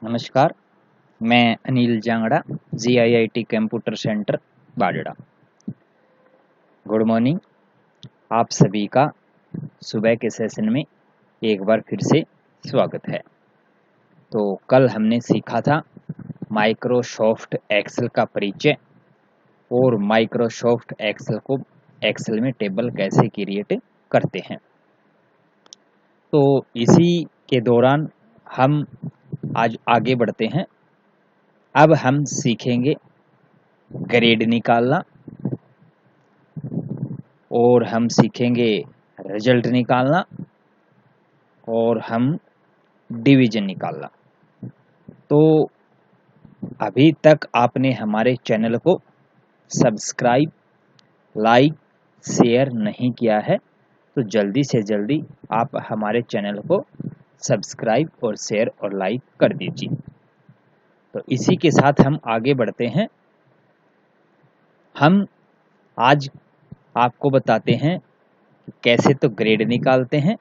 नमस्कार, मैं Anil Jangra, GIIT computer centre Bajra. Good morning. आप सभी का सुबह के सेशन में एक बार फिर से स्वागत है। तो कल हमने सीखा था माइक्रोसॉफ्ट एक्सेल का परिचय और माइक्रोसॉफ्ट एक्सेल को एक्सेल में टेबल कैसे क्रिएट करते हैं। तो इसी के दौरान हम आज आगे बढ़ते हैं। अब हम सीखेंगे ग्रेड निकालना और हम सीखेंगे रिजल्ट निकालना और हम डिवीजन निकालना। तो अभी तक आपने हमारे चैनल को सब्सक्राइब, लाइक, शेयर नहीं किया है तो जल्दी से जल्दी आप हमारे चैनल को सब्सक्राइब और शेयर और लाइक कर दीजिए। तो इसी के साथ हम आगे बढ़ते हैं। हम आज आपको बताते हैं कि कैसे तो ग्रेड निकालते हैं,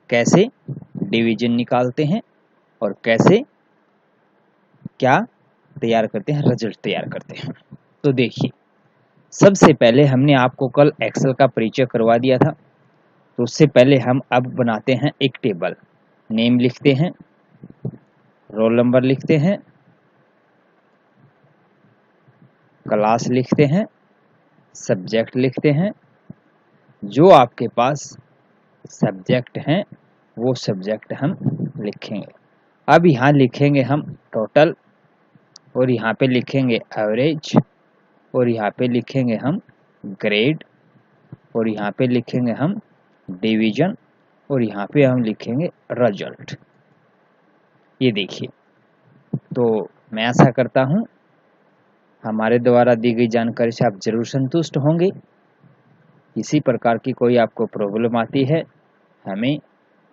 कैसे डिवीजन निकालते हैं और कैसे क्या तैयार करते हैं, रिजल्ट तैयार करते हैं। तो देखिए, सबसे पहले हमने आपको कल एक्सेल का परिचय करवा दिया था। तो उससे पहले हम अब बनाते हैं एक टेबल। नेम लिखते हैं, रोल नंबर लिखते हैं, क्लास लिखते हैं, सब्जेक्ट लिखते हैं। जो आपके पास सब्जेक्ट हैं वो सब्जेक्ट हम लिखेंगे। अब यहाँ लिखेंगे हम टोटल और यहाँ पे लिखेंगे एवरेज और यहाँ पे लिखेंगे हम ग्रेड और यहाँ पे लिखेंगे हम डिवीजन और यहाँ पे हम लिखेंगे रिजल्ट। ये देखिए, तो मैं आशा करता हूँ हमारे द्वारा दी गई जानकारी से आप जरूर संतुष्ट होंगे। इसी प्रकार की कोई आपको प्रॉब्लम आती है हमें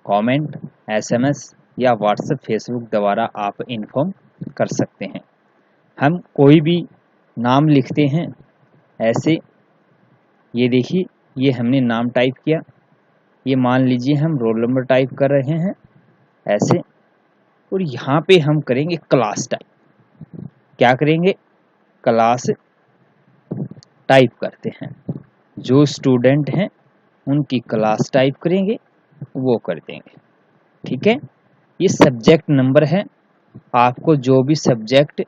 कमेंट, SMS या व्हाट्सएप, फेसबुक द्वारा आप इन्फॉर्म कर सकते हैं। हम कोई भी नाम लिखते हैं ऐसे, ये देखिए, ये हमने नाम टाइप किया। ये मान लीजिए हम रोल नंबर टाइप कर रहे हैं ऐसे, और यहाँ पे हम करेंगे क्लास टाइप। क्या करेंगे? क्लास टाइप करते हैं। जो स्टूडेंट हैं उनकी क्लास टाइप करेंगे, वो कर देंगे। ठीक है। ये सब्जेक्ट नंबर है। आपको जो भी सब्जेक्ट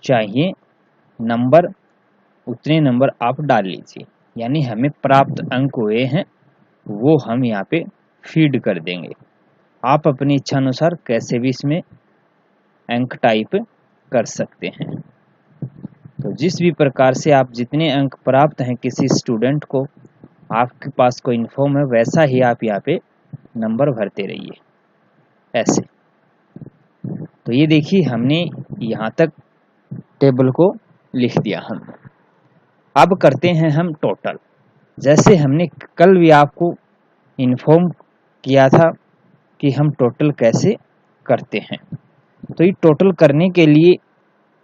चाहिए नंबर, उतने नंबर आप डाल लीजिए। यानी हमें प्राप्त अंक हुए हैं वो हम यहाँ पे फीड कर देंगे। आप अपनी इच्छा अनुसार कैसे भी इसमें अंक टाइप कर सकते हैं। तो जिस भी प्रकार से आप जितने अंक प्राप्त हैं किसी स्टूडेंट को, आपके पास कोई इन्फॉर्म है, वैसा ही आप यहाँ पे नंबर भरते रहिए ऐसे। तो ये देखिए, हमने यहाँ तक टेबल को लिख दिया हम। अब करते हैं हम टोटल। जैसे हमने कल भी आपको इन्फॉर्म किया था कि हम टोटल कैसे करते हैं। तो ये टोटल करने के लिए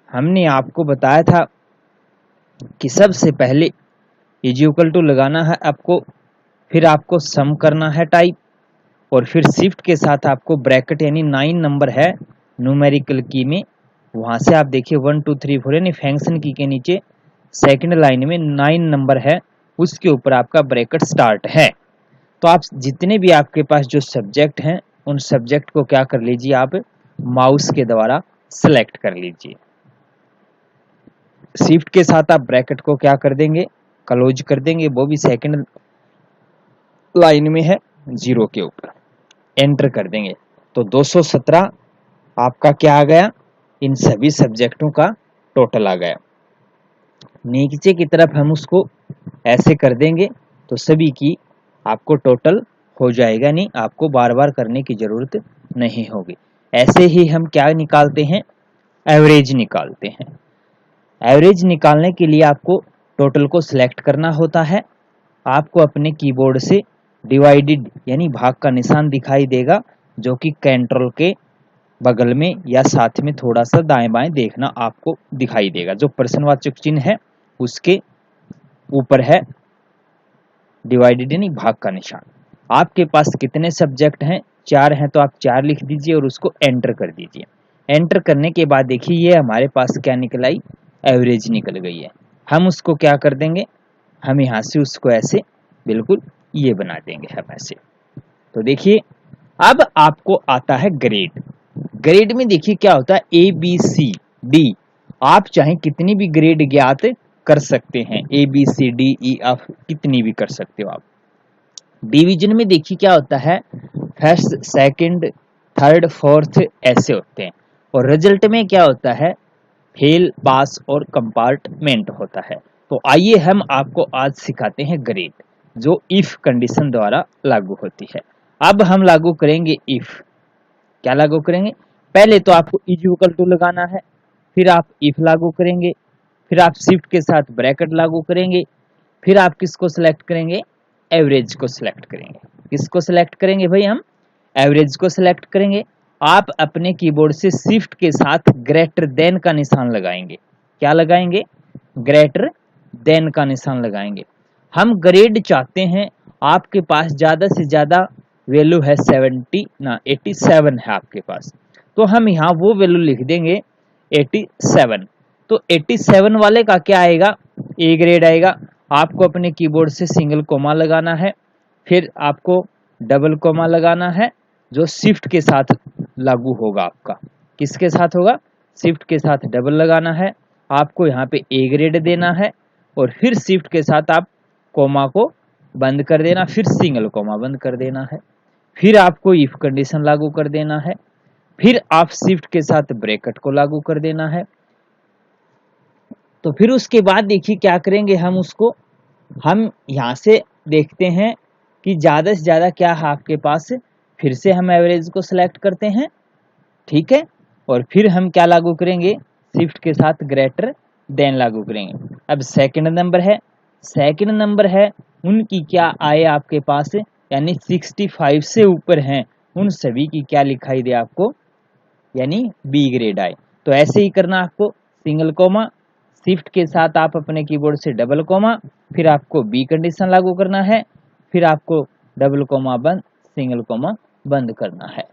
हमने आपको बताया था कि सबसे पहले इज इक्वल टू लगाना है आपको, फिर आपको सम करना है टाइप, और फिर शिफ्ट के साथ आपको ब्रैकेट यानी 9 नंबर है न्यूमेरिकल की में, वहां से आप देखिए 1 2 3 4 यानी फंक्शन की के नीचे सेकंड लाइन में 9 नंबर है, उसके ऊपर आपका ब्रैकेट स्टार्ट है। तो आप जितने भी आपके पास जो सब्जेक्ट हैं उन सब्जेक्ट को क्या कर लीजिए, आप माउस के द्वारा सिलेक्ट कर लीजिए। शिफ्ट के साथ आप ब्रैकेट को क्या कर देंगे, क्लोज कर देंगे, वो भी सेकंड लाइन में है 0 के ऊपर, एंटर कर देंगे। तो 217 आपका क्या आ गया, इन सभी सब्जेक्टों का टोटल आ गया। नीचे की तरफ हम उसको ऐसे कर देंगे तो सभी की आपको टोटल हो जाएगा, नहीं आपको बार बार करने की जरूरत नहीं होगी। ऐसे ही हम क्या निकालते हैं, एवरेज निकालते हैं। एवरेज निकालने के लिए आपको टोटल को सिलेक्ट करना होता है। आपको अपने कीबोर्ड से डिवाइडेड यानी भाग का निशान दिखाई देगा, जो कि कंट्रोल के बगल में या साथ में थोड़ा सा दाएं बाएं देखना आपको दिखाई देगा। जो प्रश्नवाचक चिन्ह है उसके ऊपर है डिवाइडेड यानी भाग का निशान। आपके पास कितने सब्जेक्ट हैं, 4 हैं, तो आप 4 लिख दीजिए और उसको एंटर कर दीजिए। एंटर करने के बाद देखिए ये हमारे पास क्या निकल आई, एवरेज निकल गई है। हम उसको क्या कर देंगे, हम यहाँ से उसको ऐसे बिल्कुल ये बना देंगे हम ऐसे। तो देखिए अब आपको आता है ग्रेड। ग्रेड में देखिए क्या होता है, ए बी सी डी, आप चाहे कितनी भी ग्रेड ज्ञात कर सकते हैं, A B C D E आप कितनी भी कर सकते हो आप। डिवीजन में देखिए क्या होता है, फर्स्ट सेकंड थर्ड फोर्थ ऐसे होते हैं, और रिजल्ट में क्या होता है, फेल पास और कंपार्टमेंट होता है। तो आइए हम आपको आज सिखाते हैं ग्रेड, जो इफ कंडीशन द्वारा लागू होती है। अब हम लागू करेंगे इफ, क्या लागू करेंगे, पहले तो आपको इज इक्वल टू लगाना है, फिर आप इफ लागू करेंगे, फिर आप शिफ्ट के साथ ब्रैकेट लागू करेंगे, फिर आप किसको सिलेक्ट करेंगे, एवरेज को सिलेक्ट करेंगे। किसको सिलेक्ट करेंगे भाई, हम एवरेज को सिलेक्ट करेंगे। आप अपने कीबोर्ड से शिफ्ट के साथ ग्रेटर देन का निशान लगाएंगे। क्या लगाएंगे, ग्रेटर देन का निशान लगाएंगे। हम ग्रेड चाहते हैं, आपके पास ज्यादा से ज्यादा वैल्यू है 70 ना 87 है आपके पास, तो हम यहाँ वो वैल्यू लिख देंगे 87। तो 87 वाले का क्या आएगा, ए ग्रेड आएगा। आपको अपने कीबोर्ड से सिंगल कोमा लगाना है, फिर आपको डबल कोमा लगाना है, जो शिफ्ट के साथ लागू होगा आपका। किसके साथ होगा, शिफ्ट के साथ डबल लगाना है, आपको यहाँ पे ए ग्रेड देना है, और फिर शिफ्ट के साथ आप कोमा को बंद कर देना, फिर सिंगल कोमा बंद कर देना है, फिर आपको इफ कंडीशन लागू कर देना है, फिर आप शिफ्ट के साथ ब्रैकेट को लागू कर देना है। तो फिर उसके बाद देखिए क्या करेंगे, हम उसको हम यहाँ से देखते हैं कि ज्यादा से ज्यादा क्या है आपके पास, फिर से हम एवरेज को सिलेक्ट करते हैं, ठीक है, और फिर हम क्या लागू करेंगे, शिफ्ट के साथ ग्रेटर देन लागू करेंगे। अब सेकंड नंबर है, सेकंड नंबर है उनकी क्या आए आपके पास, यानी 65 से ऊपर हैं उन सभी की क्या लिखाई दे आपको, यानी बी ग्रेड आए। तो ऐसे ही करना आपको, सिंगल कोमा, शिफ्ट के साथ आप अपने कीबोर्ड से डबल कोमा, फिर आपको बी कंडीशन लागू करना है, फिर आपको डबल कोमा बंद, सिंगल कोमा बंद करना है।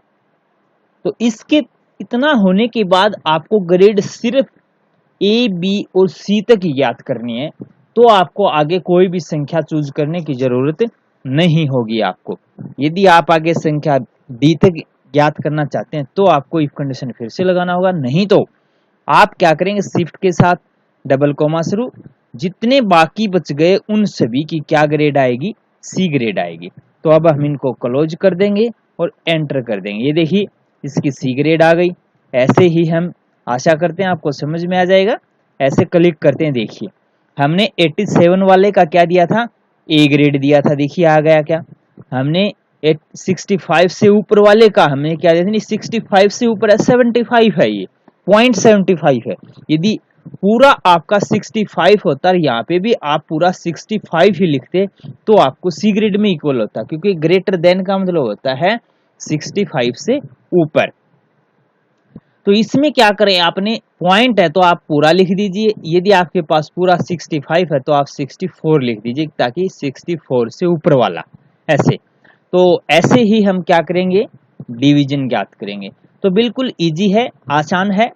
तो इसके इतना होने के बाद आपको ग्रेड सिर्फ ए बी और सी तक ही याद करनी है, तो आपको आगे कोई भी संख्या चूज करने की जरूरत नहीं होगी आपको। यदि आप आगे संख्या डी तक ज्ञात करना चाहते हैं तो आपको इफ कंडीशन फिर से लगाना होगा, नहीं तो आप क्या करेंगे, शिफ्ट के साथ डबल कोमा शुरू, जितने बाकी बच गए उन सभी की क्या ग्रेड आएगी, सी ग्रेड आएगी। तो अब हम इनको क्लोज कर देंगे और एंटर कर देंगे। ये देखिए इसकी सी ग्रेड आ गई। ऐसे ही हम आशा करते हैं आपको समझ में आ जाएगा। ऐसे क्लिक करते हैं, देखिए हमने 87 वाले का क्या दिया था, ए ग्रेड दिया था, देखिए आ गया क्या। हमने 65 से ऊपर वाले का हमने क्या दिया था, 65 से ऊपर है 75 है, ये 0.75 है। यदि पूरा आपका 65 होता है, यहाँ पे भी आप पूरा 65 ही लिखते तो आपको सी ग्रेड में इक्वल होता, क्योंकि ग्रेटर देन का मतलब होता है 65 से ऊपर। तो इसमें क्या करें, आपने पॉइंट है तो आप पूरा लिख दीजिए, यदि आपके पास पूरा 65 है तो आप 64 लिख दीजिए, ताकि 64 से ऊपर वाला ऐसे। तो ऐसे ही हम क्या करेंगे, डिवीजन ज्ञात करेंगे। तो बिल्कुल इजी है, आसान है।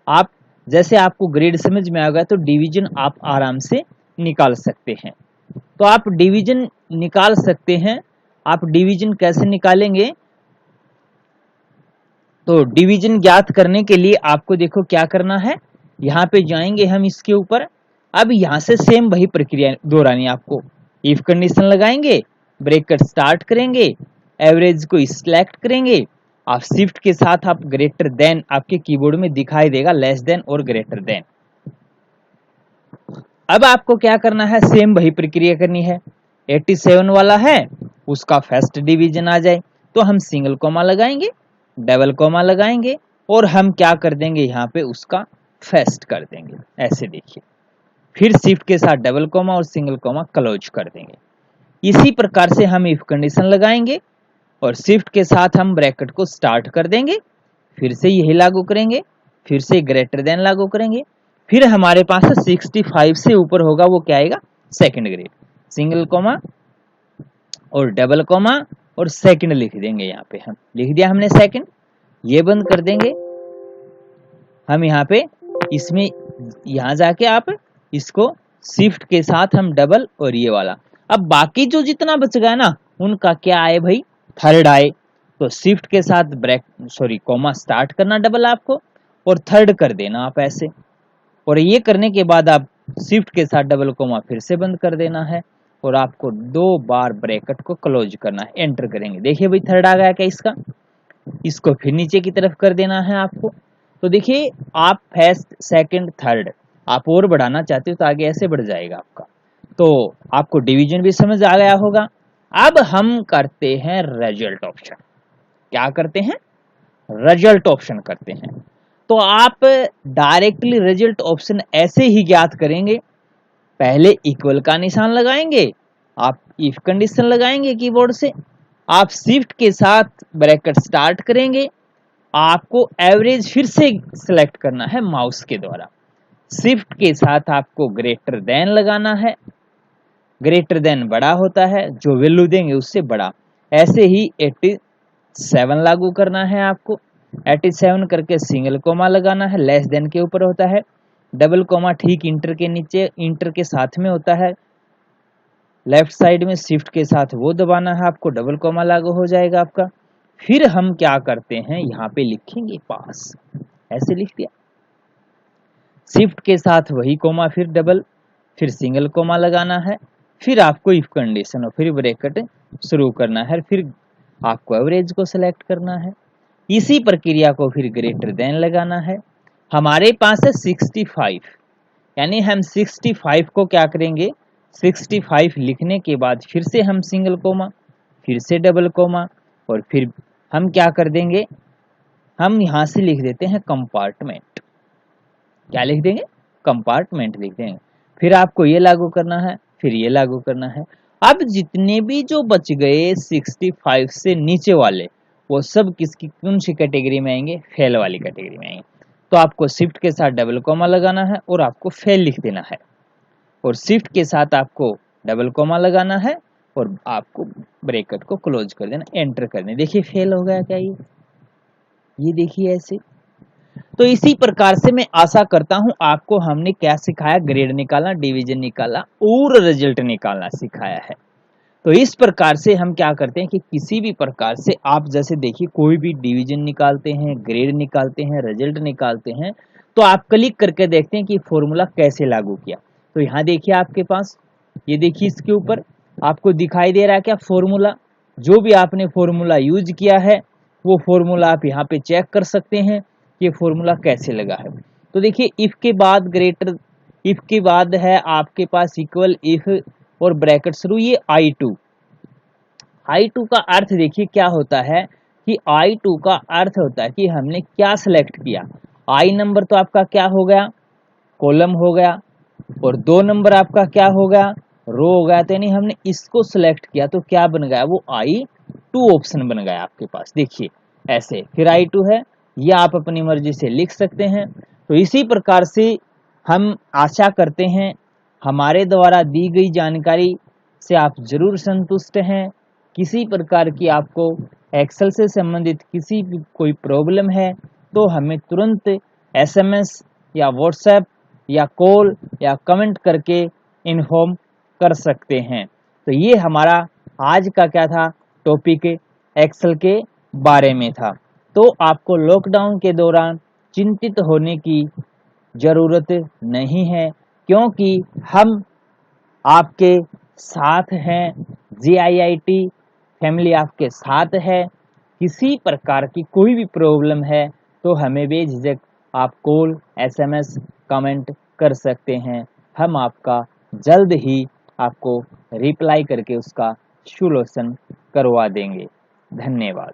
आप जैसे आपको ग्रेड समझ में आ गया तो डिवीजन आप आराम से निकाल सकते हैं। तो आप डिवीजन निकाल सकते हैं। आप डिवीजन कैसे निकालेंगे, तो डिवीजन ज्ञात करने के लिए आपको देखो क्या करना है, यहाँ पे जाएंगे हम इसके ऊपर। अब यहाँ से सेम वही प्रक्रिया दोहरानी, आपको इफ कंडीशन लगाएंगे, ब्रैकेट स्टार्ट करेंगे, एवरेज को सिलेक्ट करेंगे, आप शिफ्ट के साथ आप ग्रेटर देन आपके कीबोर्ड में दिखाई देगा लेस देन और ग्रेटर देन। अब आपको क्या करना है, सेम वही प्रक्रिया करनी है। 87 वाला है उसका फर्स्ट डिवीजन आ जाए तो हम सिंगल कोमा लगाएंगे, डबल कोमा लगाएंगे, और हम क्या कर देंगे, यहाँ पे उसका फर्स्ट कर देंगे ऐसे। देखिए फिर शिफ्ट के साथ डबल कोमा और सिंगल कोमा क्लोज कर देंगे। इसी प्रकार से हम इफ कंडीशन लगाएंगे और शिफ्ट के साथ हम ब्रैकेट को स्टार्ट कर देंगे, फिर से यही लागू करेंगे, फिर से ग्रेटर देन लागू करेंगे, फिर हमारे पास 65 से ऊपर होगा वो क्या आएगा, सेकंड ग्रेड, सिंगल कोमा और डबल कोमा और सेकंड लिख देंगे। यहाँ पे हम लिख दिया हमने सेकंड, ये बंद कर देंगे, हम यहाँ पे इसमें यहाँ जाके आप इसको शिफ्ट के साथ हम डबल और ये वाला, अब बाकी जो जितना बच गया ना उनका क्या आए भाई, थर्ड आए। तो शिफ्ट के साथ कोमा स्टार्ट करना डबल आपको और थर्ड कर देना आप ऐसे, और ये करने के बाद आप शिफ्ट के साथ डबल कोमा फिर से बंद कर देना है और आपको 2 बार ब्रैकेट को क्लोज करना है, एंटर करेंगे। देखिए भाई थर्ड आ गया क्या इसका, इसको फिर नीचे की तरफ कर देना है आपको। तो देखिए आप फर्स्ट सेकंड थर्ड आप और बढ़ाना चाहते हो तो आगे ऐसे बढ़ जाएगा आपका। तो आपको डिवीजन भी समझ आ गया होगा। अब हम करते हैं रिजल्ट ऑप्शन। क्या करते हैं, रिजल्ट ऑप्शन करते हैं। तो आप डायरेक्टली रिजल्ट ऑप्शन ऐसे ही ज्ञात करेंगे, पहले इक्वल का निशान लगाएंगे, आप इफ कंडीशन लगाएंगे कीबोर्ड से, आप शिफ्ट के साथ ब्रैकेट स्टार्ट करेंगे, आपको एवरेज फिर से सिलेक्ट करना है माउस के द्वारा, शिफ्ट के साथ आपको ग्रेटर देन लगाना है, ग्रेटर देन बड़ा होता है, जो वैल्यू देंगे उससे बड़ा, ऐसे ही 87 लागू करना है आपको, 87 करके सिंगल कोमा लगाना है, लेस देन के ऊपर होता है, डबल कोमा ठीक इंटर के नीचे इंटर के साथ में होता है, लेफ्ट साइड में शिफ्ट के साथ वो दबाना है आपको, डबल कोमा लागू हो जाएगा आपका। फिर हम क्या करते हैं, यहाँ पे लिखेंगे पास, ऐसे लिख दिया, शिफ्ट के साथ वही कोमा फिर डबल फिर सिंगल कोमा लगाना है, फिर आपको इफ कंडीशन और फिर ब्रैकेट शुरू करना है, फिर आपको एवरेज को सिलेक्ट करना है, इसी प्रक्रिया को फिर ग्रेटर देन लगाना है। हमारे पास है 65, यानी हम 65 को क्या करेंगे, 65 लिखने के बाद फिर से हम सिंगल कोमा फिर से डबल कोमा और फिर हम क्या कर देंगे, हम यहां से लिख देते हैं कंपार्टमेंट। क्या लिख देंगे, कंपार्टमेंट लिख देंगे। फिर आपको ये लागू करना है, फिर ये लागू करना है। अब जितने भी जो बच गए 65 से नीचे वाले, वो सब किसकी कौन सी कैटेगरी में आएंगे, फेल वाली कैटेगरी में आएंगे। तो आपको शिफ्ट के साथ डबल कोमा लगाना है और आपको फेल लिख देना है, और शिफ्ट के साथ आपको डबल कोमा लगाना है और आपको ब्रैकेट को क्लोज कर देना, एंटर कर देना। देखिए फेल हो गया क्या ये देखिए ऐसे। तो इसी प्रकार से मैं आशा करता हूं आपको हमने क्या सिखाया, ग्रेड निकालना, डिवीजन निकालना और रिजल्ट निकालना सिखाया है। तो इस प्रकार से हम क्या करते हैं कि किसी भी प्रकार से आप जैसे देखिए कोई भी डिवीजन निकालते हैं, ग्रेड निकालते हैं, रिजल्ट निकालते हैं, तो आप क्लिक करके देखते हैं कि फॉर्मूला कैसे लागू किया। तो यहाँ देखिए आपके पास, ये देखिए इसके ऊपर आपको दिखाई दे रहा है क्या फॉर्मूला, जो भी आपने फॉर्मूला यूज किया है वो फॉर्मूला आप यहाँ पे चेक कर सकते हैं कि फॉर्मूला कैसे लगा है। तो देखिए इफ के बाद ग्रेटर, इफ के बाद है आपके पास इक्वल, इफ और ब्रैकेट शुरू, ये I2 का अर्थ देखिए क्या होता है कि I2 का अर्थ होता है कि हमने क्या सिलेक्ट किया। I नंबर तो आपका क्या हो गया, कॉलम हो गया, और 2 नंबर आपका क्या हो गया, रो हो गया। तो यानी हमने इसको सिलेक्ट किया तो क्या बन गया, वो I2 ऑप्शन बन गया आपके पास। देखिए ऐसे, फिर I2 है, ये आप अपनी मर्जी से लिख सकते हैं। तो इसी प्रकार से हम आशा करते हैं हमारे द्वारा दी गई जानकारी से आप जरूर संतुष्ट हैं। किसी प्रकार की आपको एक्सेल से संबंधित किसी भी कोई प्रॉब्लम है तो हमें तुरंत SMS या व्हाट्सएप या कॉल या कमेंट करके इन्फॉर्म कर सकते हैं। तो ये हमारा आज का क्या था, टॉपिक एक्सेल के बारे में था। तो आपको लॉकडाउन के दौरान चिंतित होने की जरूरत नहीं है, क्योंकि हम आपके साथ हैं, GIIT फैमिली आपके साथ है। किसी प्रकार की कोई भी प्रॉब्लम है तो हमें बेझिझक आप कॉल, SMS, कमेंट कर सकते हैं। हम आपका जल्द ही आपको रिप्लाई करके उसका सॉल्यूशन करवा देंगे। धन्यवाद।